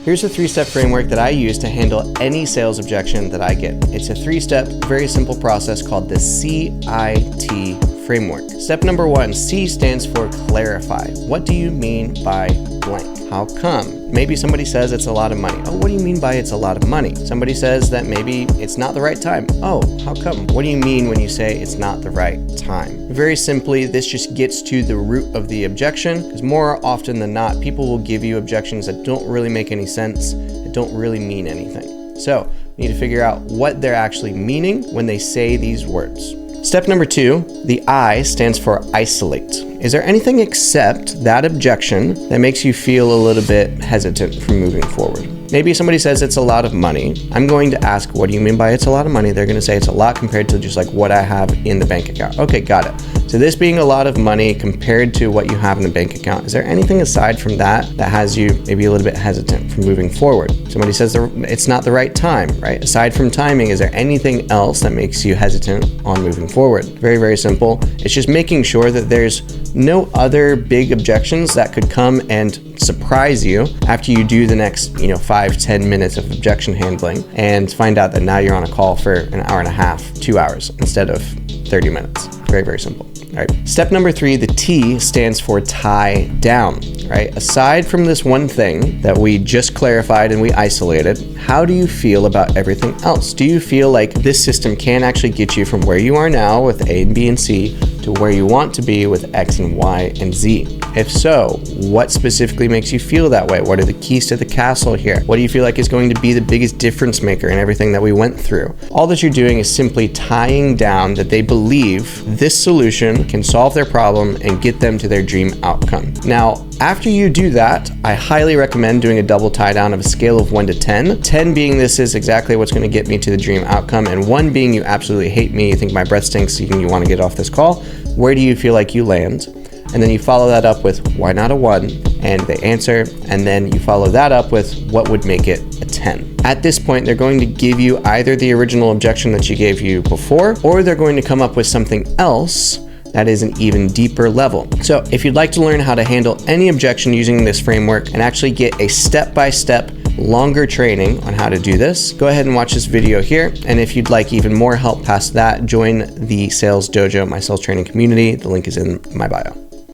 Here's a 3-step framework that I use to handle any sales objection that I get. It's a 3-step, very simple process called the CIT framework. Step number 1, C stands for clarify. What do you mean by blank? How come? Maybe somebody says it's a lot of money. Oh, what do you mean by it's a lot of money? Somebody says that maybe it's not the right time. Oh, how come? What do you mean when you say it's not the right time? Very simply, this just gets to the root of the objection, because more often than not, people will give you objections that don't really make any sense, that don't really mean anything. So you need to figure out what they're actually meaning when they say these words. Step number 2, the I stands for isolate. Is there anything except that objection that makes you feel a little bit hesitant from moving forward? Maybe somebody says it's a lot of money. I'm going to ask, what do you mean by it's a lot of money? They're going to say it's a lot compared to just like what I have in the bank account. Okay, got it. So this being a lot of money compared to what you have in the bank account, is there anything aside from that that has you maybe a little bit hesitant from moving forward? Somebody says it's not the right time, right? Aside from timing, is there anything else that makes you hesitant on moving forward? Very, very simple. It's just making sure that there's no other big objections that could come and surprise you after you do the next 5-10 minutes of objection handling and find out that now you're on a call for an hour and a half, 2 hours instead of 30 minutes. Very, very simple. All right. Step number 3, the T stands for tie down, right? Aside from this one thing that we just clarified and we isolated, how do you feel about everything else? Do you feel like this system can actually get you from where you are now with A and B and C to where you want to be with X and Y and Z? If so, what specifically makes you feel that way? What are the keys to the castle here? What do you feel like is going to be the biggest difference maker in everything that we went through? All that you're doing is simply tying down that they believe this solution can solve their problem and get them to their dream outcome. Now, after you do that, I highly recommend doing a double tie down of a scale of 1 to 10. 10 being this is exactly what's going to get me to the dream outcome, and 1 being you absolutely hate me, you think my breath stinks, you want to get off this call. Where do you feel like you land? And then you follow that up with why not a 1, and they answer, and then you follow that up with what would make it a 10. At this point, they're going to give you either the original objection that you gave you before, or they're going to come up with something else that is an even deeper level. So if you'd like to learn how to handle any objection using this framework and actually get a step-by-step longer training on how to do this, go ahead and watch this video here. And if you'd like even more help past that, join the Sales Dojo, my sales training community. The link is in my bio.